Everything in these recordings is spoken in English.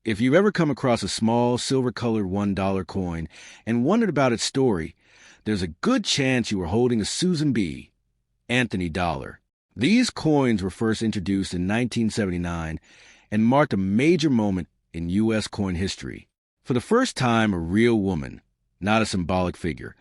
If you've ever come across a small silver-colored $1 coin and wondered about its story, there's a good chance you were holding a Susan B. Anthony dollar. These coins were first introduced in 1979 and marked a major moment in U.S. coin history. For the first time, a real woman, not a symbolic figure,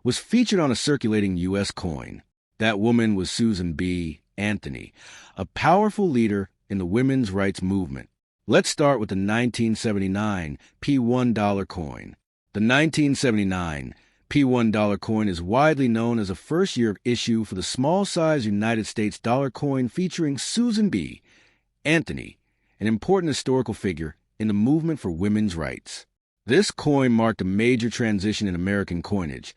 was featured on a circulating U.S. coin. That woman was Susan B. Anthony, a powerful leader in the women's rights movement. Let's start with the 1979 P1 coin. The 1979 P1 coin is widely known as a first-year issue for the small-size United States dollar coin featuring Susan B. Anthony, an important historical figure in the movement for women's rights. This coin marked a major transition in American coinage,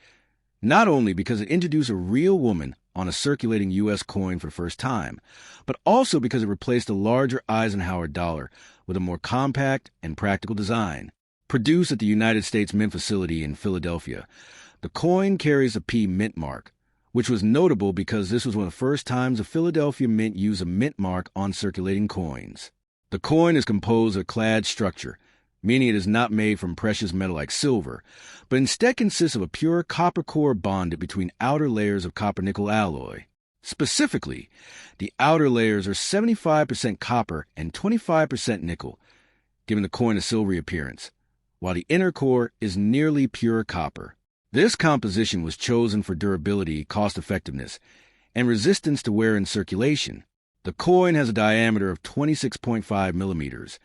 not only because it introduced a real woman on a circulating U.S. coin for the first time, but also because it replaced the larger Eisenhower dollar with a more compact and practical design. Produced at the United States Mint facility in Philadelphia, the coin carries a P mint mark, which was notable because this was one of the first times a Philadelphia Mint used a mint mark on circulating coins. The coin is composed of a clad structure, meaning it is not made from precious metal like silver, but instead consists of a pure copper core bonded between outer layers of copper-nickel alloy. Specifically, the outer layers are 75% copper and 25% nickel, giving the coin a silvery appearance, while the inner core is nearly pure copper. This composition was chosen for durability, cost-effectiveness, and resistance to wear in circulation. The coin has a diameter of 26.5 millimeters,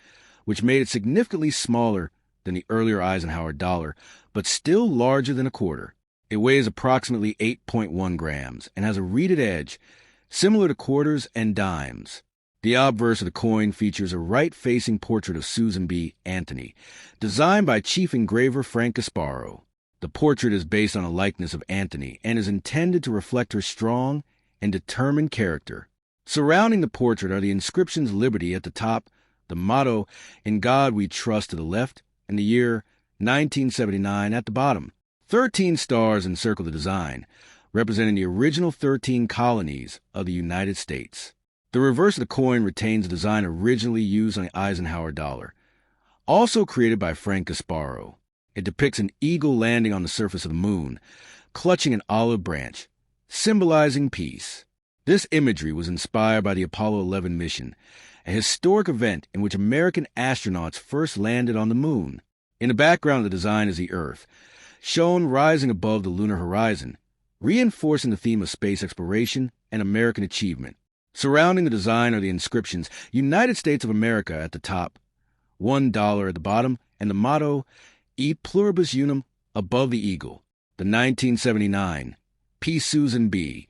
which made it significantly smaller than the earlier Eisenhower dollar, but still larger than a quarter. It weighs approximately 8.1 grams and has a reeded edge, similar to quarters and dimes. The obverse of the coin features a right-facing portrait of Susan B. Anthony, designed by chief engraver Frank Gasparo. The portrait is based on a likeness of Anthony and is intended to reflect her strong and determined character. Surrounding the portrait are the inscriptions Liberty at the top, the motto, "In God We Trust" to the left, and the year 1979 at the bottom. 13 stars encircle the design, representing the original 13 colonies of the United States. The reverse of the coin retains the design originally used on the Eisenhower dollar, also created by Frank Gasparo. It depicts an eagle landing on the surface of the moon, clutching an olive branch, symbolizing peace. This imagery was inspired by the Apollo 11 mission, a historic event in which American astronauts first landed on the moon. In the background of the design is the Earth, shown rising above the lunar horizon, reinforcing the theme of space exploration and American achievement. Surrounding the design are the inscriptions United States of America at the top, $1 at the bottom, and the motto E Pluribus Unum above the eagle. The 1979 P. Susan B.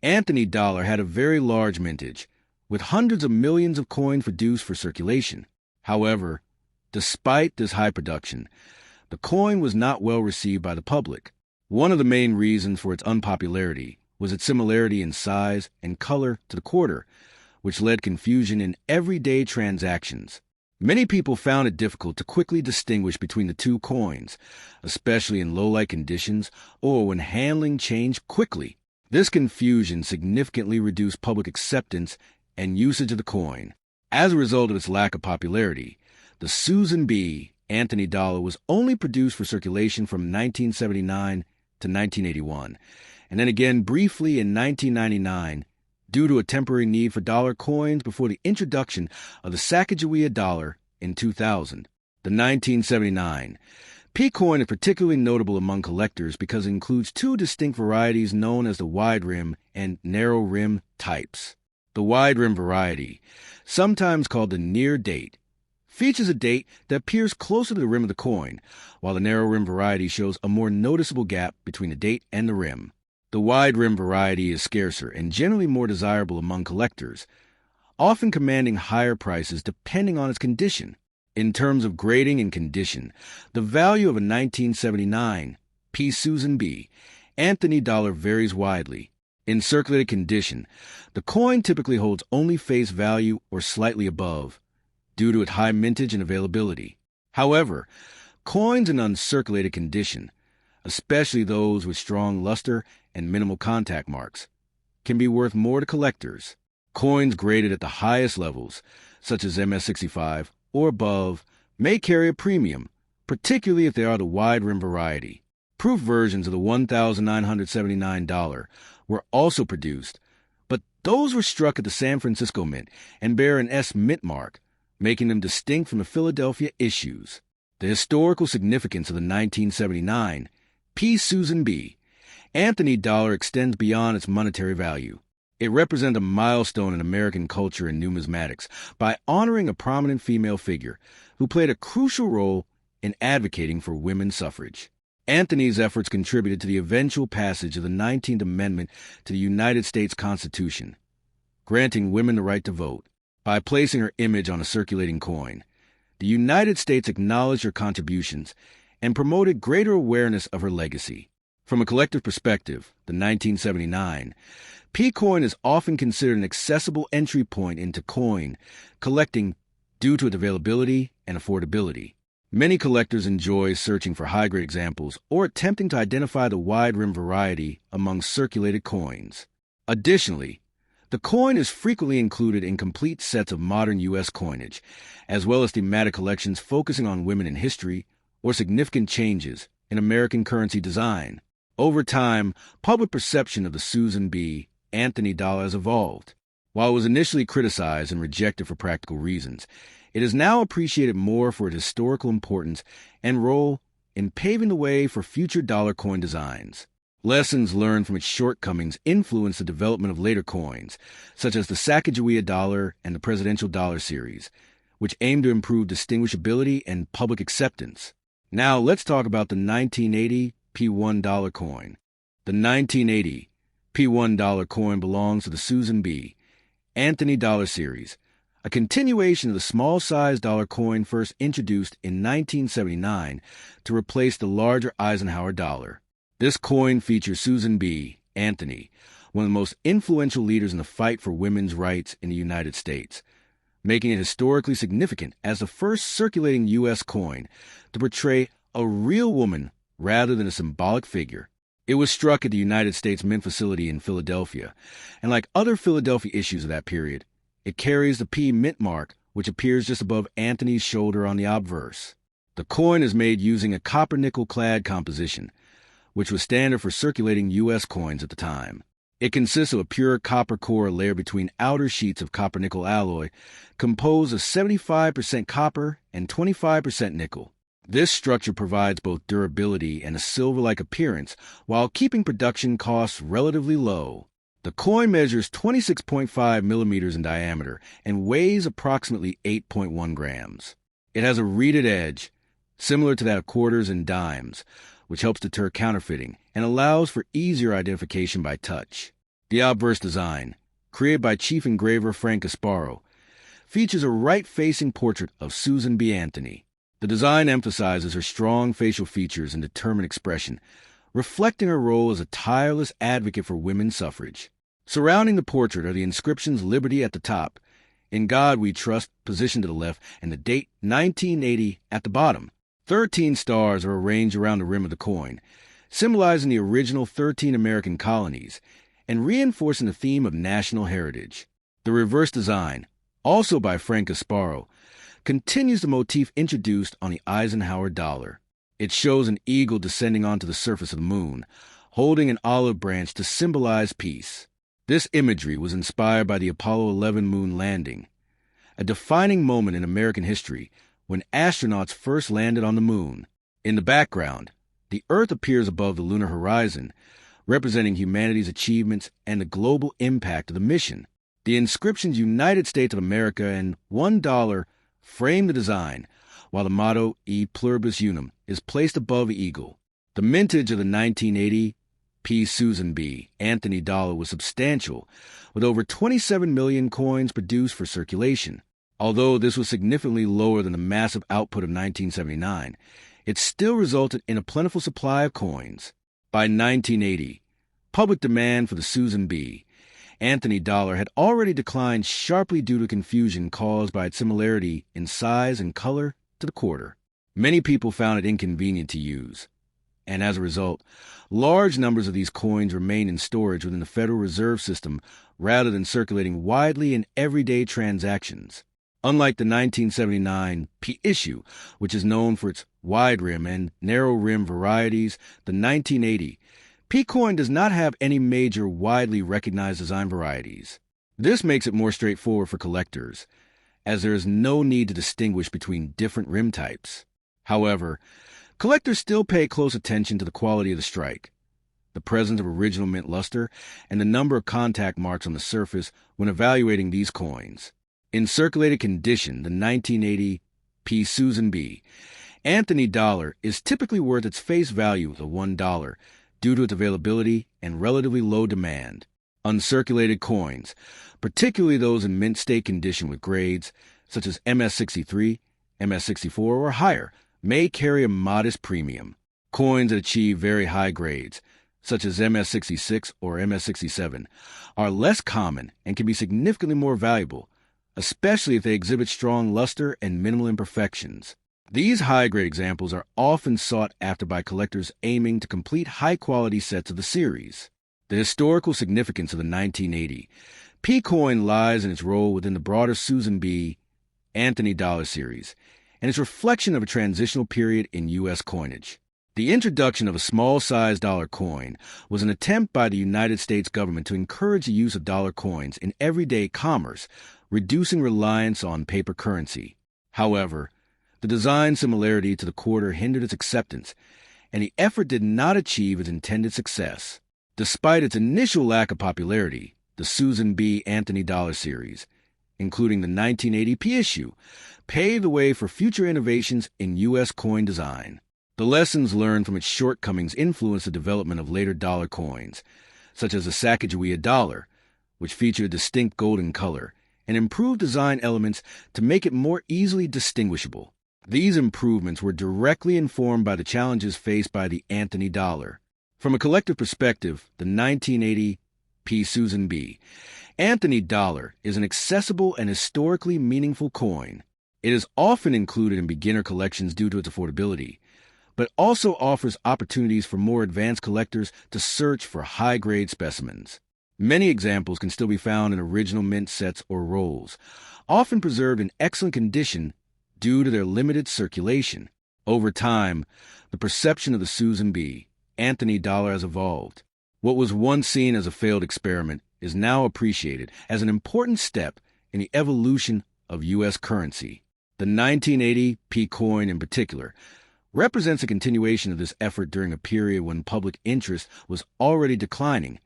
Anthony dollar had a very large mintage, with hundreds of millions of coins produced for circulation. However, despite this high production, the coin was not well received by the public. One of the main reasons for its unpopularity was its similarity in size and color to the quarter, which led confusion in everyday transactions. Many people found it difficult to quickly distinguish between the two coins, especially in low-light conditions or when handling changed quickly. This confusion significantly reduced public acceptance and usage of the coin. As a result of its lack of popularity, the Susan B. Anthony dollar was only produced for circulation from 1979 to 1981, and then again briefly in 1999 due to a temporary need for dollar coins before the introduction of the Sacagawea dollar in 2000. The 1979 P coin is particularly notable among collectors because it includes two distinct varieties known as the wide rim and narrow rim types. The wide rim variety, sometimes called the near date, features a date that appears closer to the rim of the coin, while the narrow rim variety shows a more noticeable gap between the date and the rim. The wide rim variety is scarcer and generally more desirable among collectors, often commanding higher prices depending on its condition. In terms of grading and condition, the value of a 1979 P. Susan B. Anthony dollar varies widely. In circulated condition, the coin typically holds only face value or slightly above, due to its high mintage and availability. However, coins in uncirculated condition, especially those with strong luster and minimal contact marks, can be worth more to collectors. Coins graded at the highest levels, such as MS-65 or above, may carry a premium, particularly if they are the wide-rim variety. Proof versions of the $1,979 were also produced, but those were struck at the San Francisco Mint and bear an S Mint mark, making them distinct from the Philadelphia issues. The historical significance of the 1979 P. Susan B. Anthony dollar extends beyond its monetary value. It represents a milestone in American culture and numismatics by honoring a prominent female figure who played a crucial role in advocating for women's suffrage. Anthony's efforts contributed to the eventual passage of the 19th Amendment to the United States Constitution, granting women the right to vote. By placing her image on a circulating coin, the United States acknowledged her contributions and promoted greater awareness of her legacy. From a collective perspective, the 1979 P coin is often considered an accessible entry point into coin collecting due to its availability and affordability. Many collectors enjoy searching for high-grade examples or attempting to identify the wide-rim variety among circulated coins. Additionally, the coin is frequently included in complete sets of modern U.S. coinage, as well as thematic collections focusing on women in history or significant changes in American currency design. Over time, public perception of the Susan B. Anthony dollar has evolved. While it was initially criticized and rejected for practical reasons, it is now appreciated more for its historical importance and role in paving the way for future dollar coin designs. Lessons learned from its shortcomings influenced the development of later coins, such as the Sacagawea dollar and the Presidential Dollar series, which aim to improve distinguishability and public acceptance. Now let's talk about the 1980 P1 coin. The 1980 P1 coin belongs to the Susan B. Anthony dollar series, a continuation of the small-sized dollar coin first introduced in 1979 to replace the larger Eisenhower dollar. This coin features Susan B. Anthony, one of the most influential leaders in the fight for women's rights in the United States, making it historically significant as the first circulating U.S. coin to portray a real woman rather than a symbolic figure. It was struck at the United States Mint facility in Philadelphia, and like other Philadelphia issues of that period, it carries the P Mint mark, which appears just above Anthony's shoulder on the obverse. The coin is made using a copper-nickel clad composition, which was standard for circulating U.S. coins at the time. It consists of a pure copper core layered between outer sheets of copper-nickel alloy, composed of 75% copper and 25% nickel. This structure provides both durability and a silver-like appearance while keeping production costs relatively low. The coin measures 26.5 millimeters in diameter and weighs approximately 8.1 grams. It has a reeded edge, similar to that of quarters and dimes, which helps deter counterfeiting and allows for easier identification by touch. The obverse design, created by chief engraver Frank Gasparo, features a right-facing portrait of Susan B. Anthony. The design emphasizes her strong facial features and determined expression, reflecting her role as a tireless advocate for women's suffrage. Surrounding the portrait are the inscriptions Liberty at the top, In God We Trust positioned to the left, and the date 1980 at the bottom. 13 stars are arranged around the rim of the coin, symbolizing the original 13 American colonies and reinforcing the theme of national heritage. The reverse design, also by Frank Gasparo, continues the motif introduced on the Eisenhower dollar. It shows an eagle descending onto the surface of the moon, holding an olive branch to symbolize peace. This imagery was inspired by the Apollo 11 moon landing, a defining moment in American history when astronauts first landed on the moon. In the background, the Earth appears above the lunar horizon, representing humanity's achievements and the global impact of the mission. The inscriptions United States of America and $1 frame the design, while the motto E Pluribus Unum is placed above the eagle. The mintage of the 1980 P. Susan B. Anthony dollar was substantial, with over 27 million coins produced for circulation. Although this was significantly lower than the massive output of 1979, it still resulted in a plentiful supply of coins. By 1980, public demand for the Susan B. Anthony dollar had already declined sharply due to confusion caused by its similarity in size and color to the quarter. Many people found it inconvenient to use, and as a result, large numbers of these coins remain in storage within the Federal Reserve System rather than circulating widely in everyday transactions. Unlike the 1979 P issue, which is known for its wide rim and narrow rim varieties, the 1980 P coin does not have any major widely recognized design varieties. This makes it more straightforward for collectors, as there is no need to distinguish between different rim types. However, collectors still pay close attention to the quality of the strike, the presence of original mint luster, and the number of contact marks on the surface when evaluating these coins. In circulated condition, the 1980 P. Susan B. Anthony dollar is typically worth its face value of $1 due to its availability and relatively low demand. Uncirculated coins, particularly those in mint state condition with grades such as MS63, MS64, or higher, may carry a modest premium. Coins that achieve very high grades, such as MS66 or MS67, are less common and can be significantly more valuable, especially if they exhibit strong luster and minimal imperfections. These high-grade examples are often sought after by collectors aiming to complete high-quality sets of the series. The historical significance of the 1980 P coin lies in its role within the broader Susan B. Anthony dollar series and its reflection of a transitional period in U.S. coinage. The introduction of a small-sized dollar coin was an attempt by the United States government to encourage the use of dollar coins in everyday commerce, reducing reliance on paper currency. However, the design similarity to the quarter hindered its acceptance, and the effort did not achieve its intended success. Despite its initial lack of popularity, the Susan B. Anthony dollar series, including the 1980 P issue, paved the way for future innovations in U.S. coin design. The lessons learned from its shortcomings influenced the development of later dollar coins, such as the Sacagawea dollar, which featured a distinct golden color, and improved design elements to make it more easily distinguishable. These improvements were directly informed by the challenges faced by the Anthony dollar. From a collective perspective, the 1980 P. Susan B. Anthony dollar is an accessible and historically meaningful coin. It is often included in beginner collections due to its affordability, but also offers opportunities for more advanced collectors to search for high-grade specimens. Many examples can still be found in original mint sets or rolls, often preserved in excellent condition due to their limited circulation. Over time, the perception of the Susan B. Anthony dollar has evolved. What was once seen as a failed experiment is now appreciated as an important step in the evolution of U.S. currency. The 1980 P coin in particular represents a continuation of this effort during a period when public interest was already declining,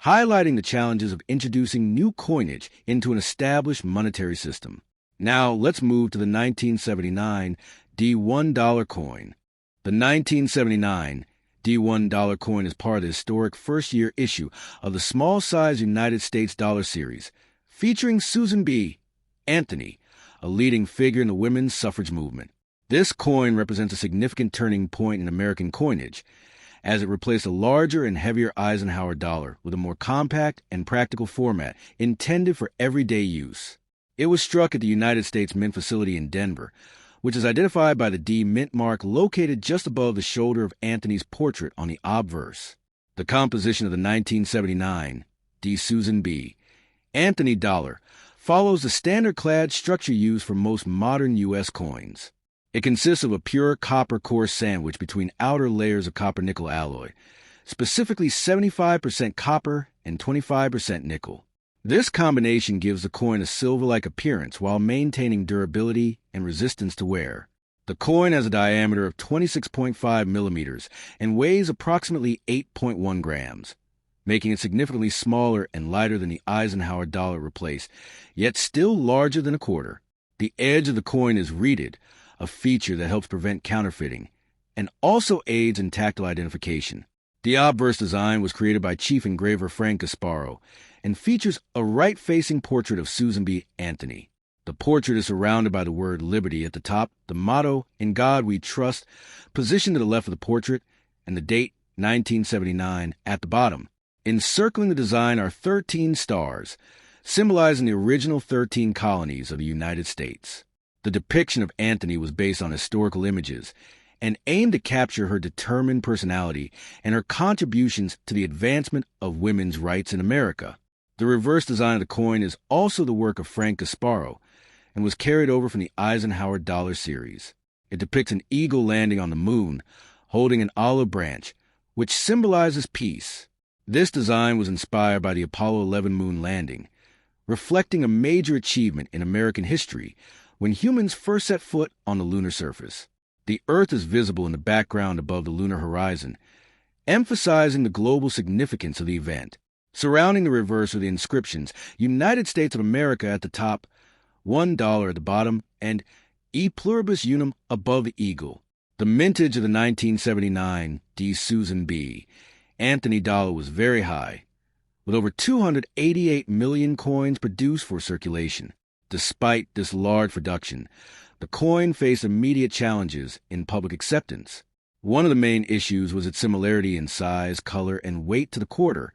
highlighting the challenges of introducing new coinage into an established monetary system. Now, let's move to the 1979 D$1 coin. The 1979 D$1 coin is part of the historic first-year issue of the small-size United States dollar series, featuring Susan B. Anthony, a leading figure in the women's suffrage movement. This coin represents a significant turning point in American coinage, as it replaced a larger and heavier Eisenhower dollar with a more compact and practical format intended for everyday use. It was struck at the United States Mint facility in Denver, which is identified by the D mint mark located just above the shoulder of Anthony's portrait on the obverse. The composition of the 1979 D. Susan B. Anthony dollar follows the standard clad structure used for most modern U.S. coins. It consists of a pure copper core sandwich between outer layers of copper-nickel alloy, specifically 75% copper and 25% nickel. This combination gives the coin a silver-like appearance while maintaining durability and resistance to wear. The coin has a diameter of 26.5 millimeters and weighs approximately 8.1 grams, making it significantly smaller and lighter than the Eisenhower dollar replaced, yet still larger than a quarter. The edge of the coin is reeded, a feature that helps prevent counterfeiting, and also aids in tactile identification. The obverse design was created by Chief Engraver Frank Gasparo and features a right-facing portrait of Susan B. Anthony. The portrait is surrounded by the word Liberty at the top, the motto, In God We Trust, positioned to the left of the portrait, and the date, 1979, at the bottom. Encircling the design are 13 stars, symbolizing the original 13 colonies of the United States. The depiction of Anthony was based on historical images and aimed to capture her determined personality and her contributions to the advancement of women's rights in America. The reverse design of the coin is also the work of Frank Gasparo and was carried over from the Eisenhower dollar series. It depicts an eagle landing on the moon, holding an olive branch, which symbolizes peace. This design was inspired by the Apollo 11 moon landing, reflecting a major achievement in American history when humans first set foot on the lunar surface. The Earth is visible in the background above the lunar horizon, emphasizing the global significance of the event. Surrounding the reverse are the inscriptions, United States of America at the top, $1 at the bottom, and E Pluribus Unum above the eagle. The mintage of the 1979 D. Susan B. Anthony dollar was very high, with over 288 million coins produced for circulation. Despite this large production, the coin faced immediate challenges in public acceptance. One of the main issues was its similarity in size, color, and weight to the quarter,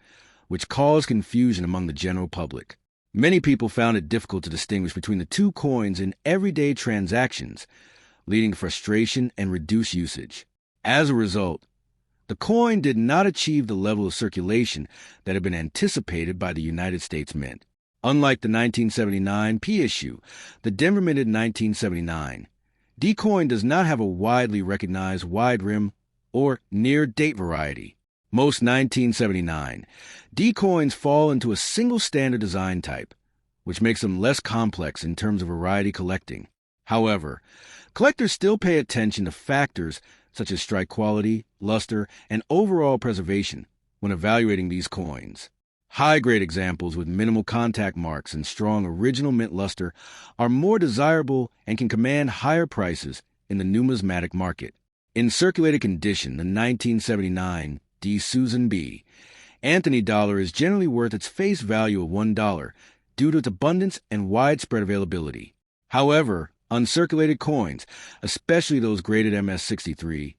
which caused confusion among the general public. Many people found it difficult to distinguish between the two coins in everyday transactions, leading to frustration and reduced usage. As a result, the coin did not achieve the level of circulation that had been anticipated by the United States Mint. Unlike the 1979 P issue, the Denver minted 1979, D coin does not have a widely recognized wide rim or near-date variety. Most 1979 D coins fall into a single standard design type, which makes them less complex in terms of variety collecting. However, collectors still pay attention to factors such as strike quality, luster, and overall preservation when evaluating these coins. High-grade examples with minimal contact marks and strong original mint luster are more desirable and can command higher prices in the numismatic market. In circulated condition, the 1979 D. Susan B. Anthony dollar is generally worth its face value of $1 due to its abundance and widespread availability. However, uncirculated coins, especially those graded MS-63,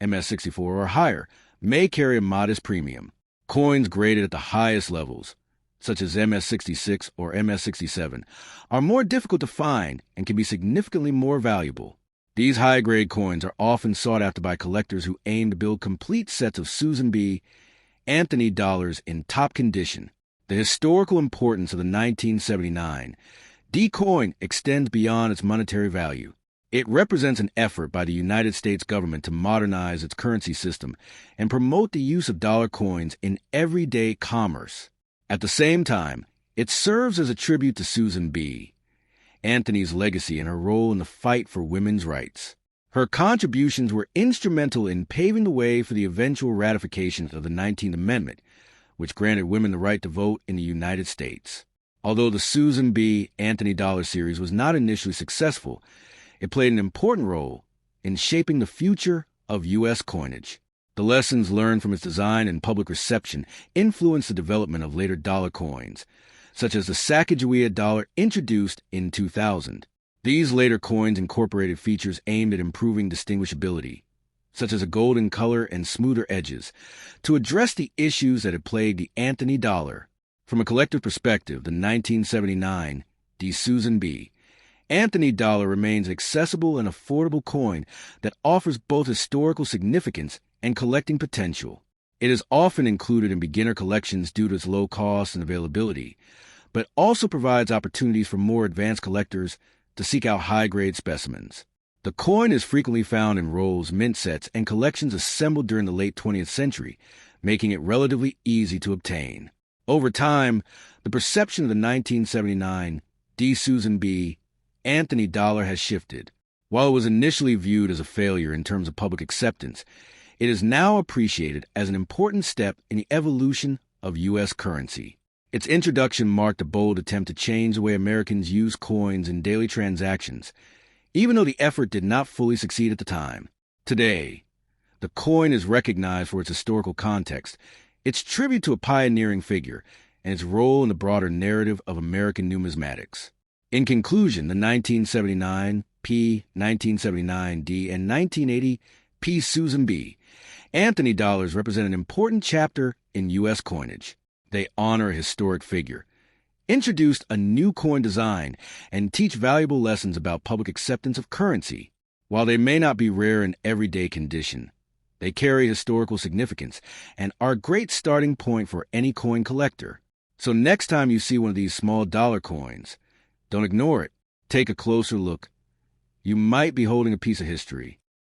MS-64 or higher, may carry a modest premium. Coins graded at the highest levels, such as MS-66 or MS-67, are more difficult to find and can be significantly more valuable. These high-grade coins are often sought after by collectors who aim to build complete sets of Susan B. Anthony dollars in top condition. The historical importance of the 1979 D coin extends beyond its monetary value. It represents an effort by the United States government to modernize its currency system and promote the use of dollar coins in everyday commerce. At the same time, it serves as a tribute to Susan B. Anthony's legacy and her role in the fight for women's rights. Her contributions were instrumental in paving the way for the eventual ratification of the 19th Amendment, which granted women the right to vote in the United States. Although the Susan B. Anthony dollar series was not initially successful, it played an important role in shaping the future of U.S. coinage. The lessons learned from its design and public reception influenced the development of later dollar coins, such as the Sacagawea dollar introduced in 2000. These later coins incorporated features aimed at improving distinguishability, such as a golden color and smoother edges, to address the issues that had plagued the Anthony dollar. From a collective perspective, the 1979 D. Susan B. Anthony dollar remains an accessible and affordable coin that offers both historical significance and collecting potential. It is often included in beginner collections due to its low cost and availability, but also provides opportunities for more advanced collectors to seek out high-grade specimens. The coin is frequently found in rolls, mint sets, and collections assembled during the late 20th century, making it relatively easy to obtain. Over time, the perception of the 1979 D. Susan B. Anthony dollar has shifted. While it was initially viewed as a failure in terms of public acceptance, it is now appreciated as an important step in the evolution of U.S. currency. Its introduction marked a bold attempt to change the way Americans use coins in daily transactions, even though the effort did not fully succeed at the time. Today, the coin is recognized for its historical context, its tribute to a pioneering figure, and its role in the broader narrative of American numismatics. In conclusion, the 1979 P, 1979 D, and 1980 P. Susan B. Anthony dollars represent an important chapter in U.S. coinage. They honor a historic figure, introduced a new coin design, and teach valuable lessons about public acceptance of currency. While they may not be rare in everyday condition, they carry historical significance and are a great starting point for any coin collector. So next time you see one of these small dollar coins, don't ignore it. take a closer look. You might be holding a piece of history.